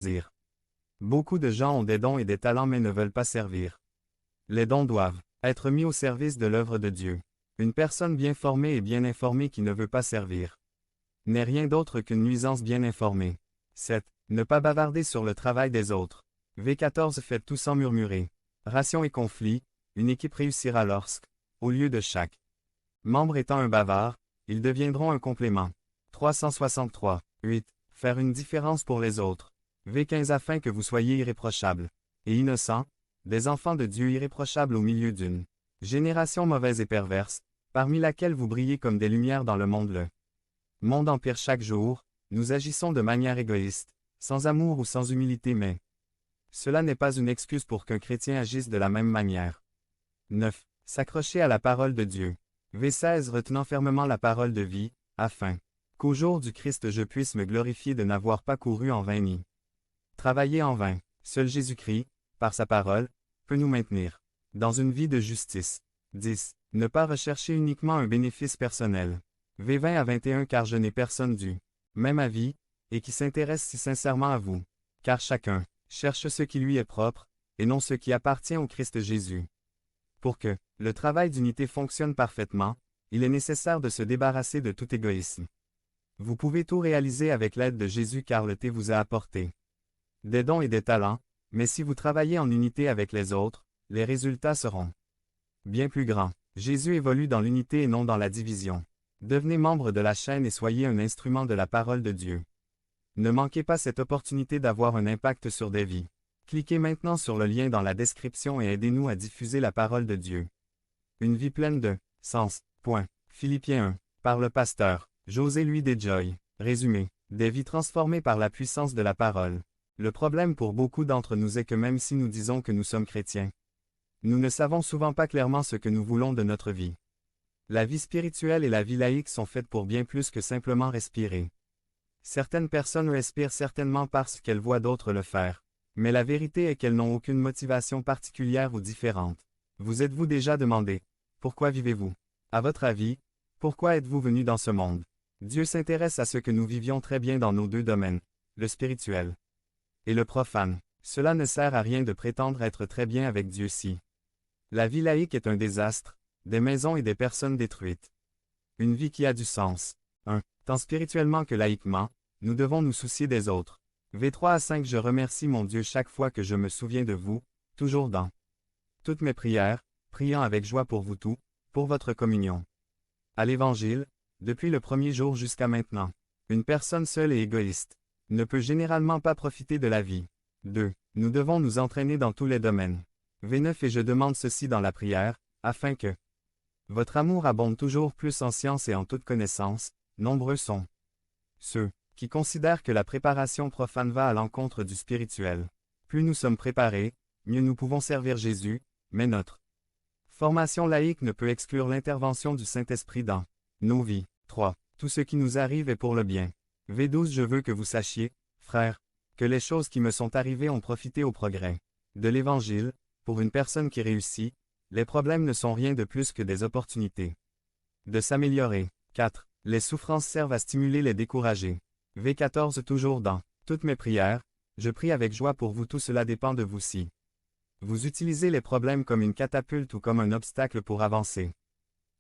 Dire. Beaucoup de gens ont des dons et des talents mais ne veulent pas servir. Les dons doivent être mis au service de l'œuvre de Dieu. Une personne bien formée et bien informée qui ne veut pas servir n'est rien d'autre qu'une nuisance bien informée. 7. Ne pas bavarder sur le travail des autres. V14 Faites tout sans murmurer. Ration et conflit, une équipe réussira lorsque, au lieu de chaque membre étant un bavard, ils deviendront un complément. 363. 8. Faire une différence pour les autres. V15 Afin que vous soyez irréprochables et innocents, des enfants de Dieu irréprochables au milieu d'une génération mauvaise et perverse, parmi laquelle vous brillez comme des lumières dans le monde. Le monde empire chaque jour, nous agissons de manière égoïste, sans amour ou sans humilité mais cela n'est pas une excuse pour qu'un chrétien agisse de la même manière. 9. S'accrocher à la parole de Dieu. V16 Retenant fermement la parole de vie, afin qu'au jour du Christ je puisse me glorifier de n'avoir pas couru en vain ni travaillé en vain. Seul Jésus-Christ, par sa parole, peut nous maintenir dans une vie de justice. 10. Ne pas rechercher uniquement un bénéfice personnel. V20 à 21 Car je n'ai personne du même avis, et qui s'intéresse si sincèrement à vous. Car chacun cherche ce qui lui est propre, et non ce qui appartient au Christ Jésus. Pour que le travail d'unité fonctionne parfaitement, il est nécessaire de se débarrasser de tout égoïsme. Vous pouvez tout réaliser avec l'aide de Jésus car le thé vous a apporté des dons et des talents, mais si vous travaillez en unité avec les autres, les résultats seront bien plus grands. Jésus évolue dans l'unité et non dans la division. Devenez membre de la chaîne et soyez un instrument de la parole de Dieu. Ne manquez pas cette opportunité d'avoir un impact sur des vies. Cliquez maintenant sur le lien dans la description et aidez-nous à diffuser la parole de Dieu. Une vie pleine de sens. Philippiens 1. Par le pasteur José Louis Desjoy. Résumé. Des vies transformées par la puissance de la parole. Le problème pour beaucoup d'entre nous est que même si nous disons que nous sommes chrétiens, nous ne savons souvent pas clairement ce que nous voulons de notre vie. La vie spirituelle et la vie laïque sont faites pour bien plus que simplement respirer. Certaines personnes respirent certainement parce qu'elles voient d'autres le faire. Mais la vérité est qu'elles n'ont aucune motivation particulière ou différente. Vous êtes-vous déjà demandé, pourquoi vivez-vous? À votre avis, pourquoi êtes-vous venu dans ce monde? Dieu s'intéresse à ce que nous vivions très bien dans nos deux domaines, le spirituel et le profane. Cela ne sert à rien de prétendre être très bien avec Dieu si la vie laïque est un désastre, des maisons et des personnes détruites. Une vie qui a du sens. 1. Tant spirituellement que laïquement, nous devons nous soucier des autres. V3 à 5 Je remercie mon Dieu chaque fois que je me souviens de vous, toujours dans toutes mes prières, priant avec joie pour vous tous, pour votre communion. À l'Évangile, depuis le premier jour jusqu'à maintenant, une personne seule et égoïste ne peut généralement pas profiter de la vie. 2. Nous devons nous entraîner dans tous les domaines. V9 Et je demande ceci dans la prière, afin que votre amour abonde toujours plus en science et en toute connaissance. Nombreux sont ceux qui considèrent que la préparation profane va à l'encontre du spirituel. Plus nous sommes préparés, mieux nous pouvons servir Jésus, mais notre formation laïque ne peut exclure l'intervention du Saint-Esprit dans nos vies. 3. Tout ce qui nous arrive est pour le bien. V12 Je veux que vous sachiez, frères, que les choses qui me sont arrivées ont profité au progrès de l'Évangile. Pour une personne qui réussit, les problèmes ne sont rien de plus que des opportunités de s'améliorer. 4. Les souffrances servent à stimuler les découragés. V14 Toujours dans toutes mes prières, je prie avec joie pour vous tout cela dépend de vous si vous utilisez les problèmes comme une catapulte ou comme un obstacle pour avancer.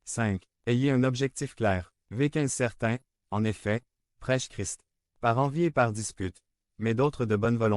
5. Ayez un objectif clair. V15 Certains, en effet, prêchent Christ par envie et par dispute, mais d'autres de bonne volonté.